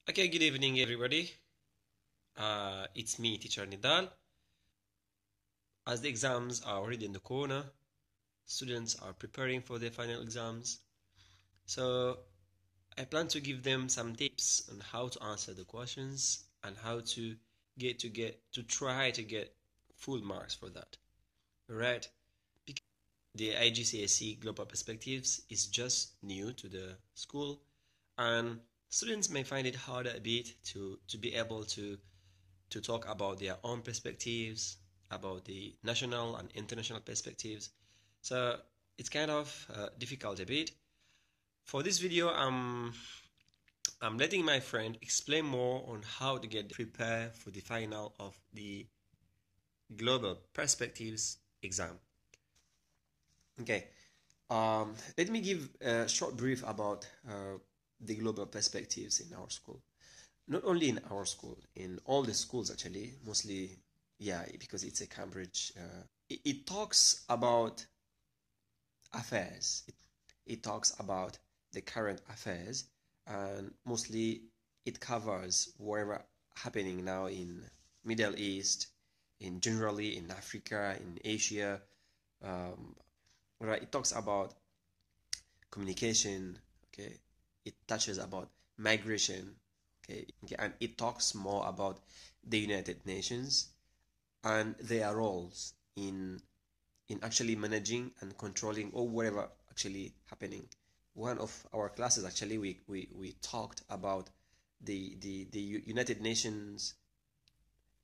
Okay, good evening, everybody. It's me, Teacher Nidal. As the exams are already in the corner, students are preparing for their final exams. So I plan to give them some tips on how to answer the questions and how to try to get full marks for that. Right? Because the IGCSE Global Perspectives is just new to the school, and students may find it harder a bit to be able to talk about their own perspectives, about the national and international perspectives. So it's kind of difficult a bit. For this video, I'm letting my friend explain more on how to get prepared for the final of the Global Perspectives exam. Okay, let me give a short brief about the Global Perspectives in our school. Not only in our school, in all the schools actually, mostly, yeah, because it's a Cambridge. It talks about affairs. It talks about the current affairs, and mostly it covers whatever happening now in Middle East, in generally in Africa, in Asia. Right? It talks about communication. Okay, it touches about migration. Okay, and it talks more about the United Nations and their roles in actually managing and controlling or whatever actually happening. One of our classes actually we talked about the United Nations.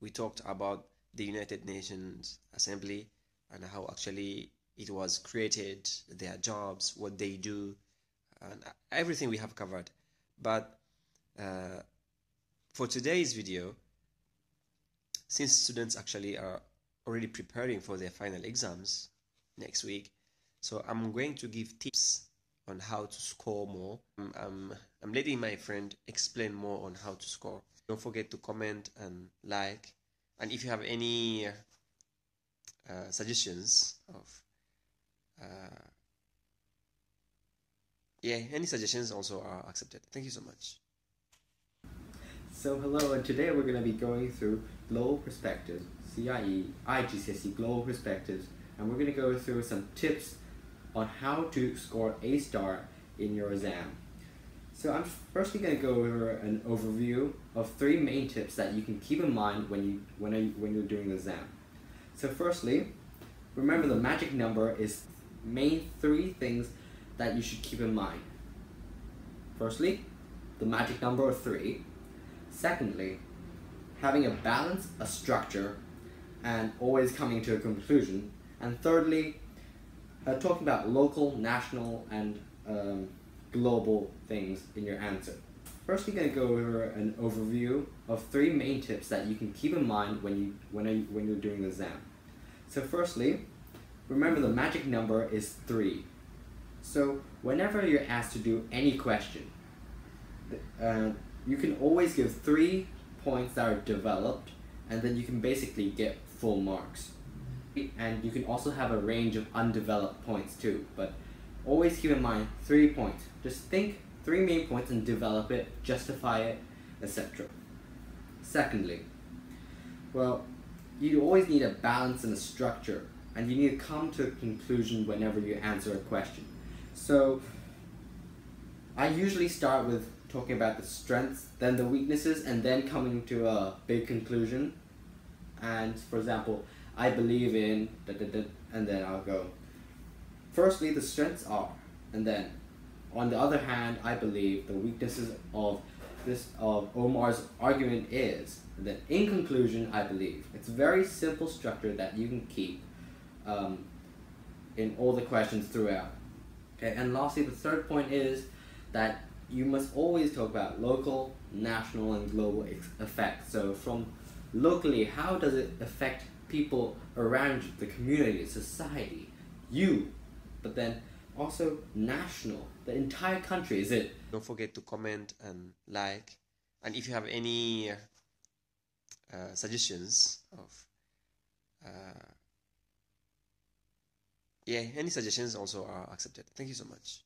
We talked about the United Nations Assembly and how actually it was created, their jobs, what they do, and everything we have covered. But for today's video, since students actually are already preparing for their final exams next week, so I'm going to give tips on how to score more. I'm letting my friend explain more on how to score. Don't forget to comment and like, and if you have any suggestions of any suggestions also are accepted. Thank you so much. So hello, and today we're going to be going through Global Perspectives, CIE, IGCSE Global Perspectives, and we're going to go through some tips on how to score A star in your exam. So I'm firstly going to go over an overview of 3 main tips that you can keep in mind when you're doing the exam. So firstly, remember the magic number is main 3 things that you should keep in mind. Firstly, the magic number of 3. Secondly, having a balance, a structure, and always coming to a conclusion. And thirdly, talking about local, national, and global things in your answer. First, we're going to go over an overview of 3 main tips that you can keep in mind when you're doing the exam. So firstly, remember the magic number is 3. So whenever you're asked to do any question, you can always give 3 points that are developed, and then you can basically get full marks. And you can also have a range of undeveloped points too, but always keep in mind 3 points. Just think 3 main points and develop it, justify it, etc. Secondly, well, you always need a balance and a structure, and you need to come to a conclusion whenever you answer a question. So I usually start with talking about the strengths, then the weaknesses, and then coming to a big conclusion. And for example, I believe in and then I'll go, firstly the strengths are, and then on the other hand I believe the weaknesses of Omar's argument is, and then in conclusion I believe. It's a very simple structure that you can keep in all the questions throughout. Okay, and lastly, the third point is that you must always talk about local, national, and global effects. So from locally, how does it affect people around you, the community, society, you? But then also national, the entire country. Is it? Don't forget to comment and like, and if you have any suggestions of any suggestions also are accepted. Thank you so much.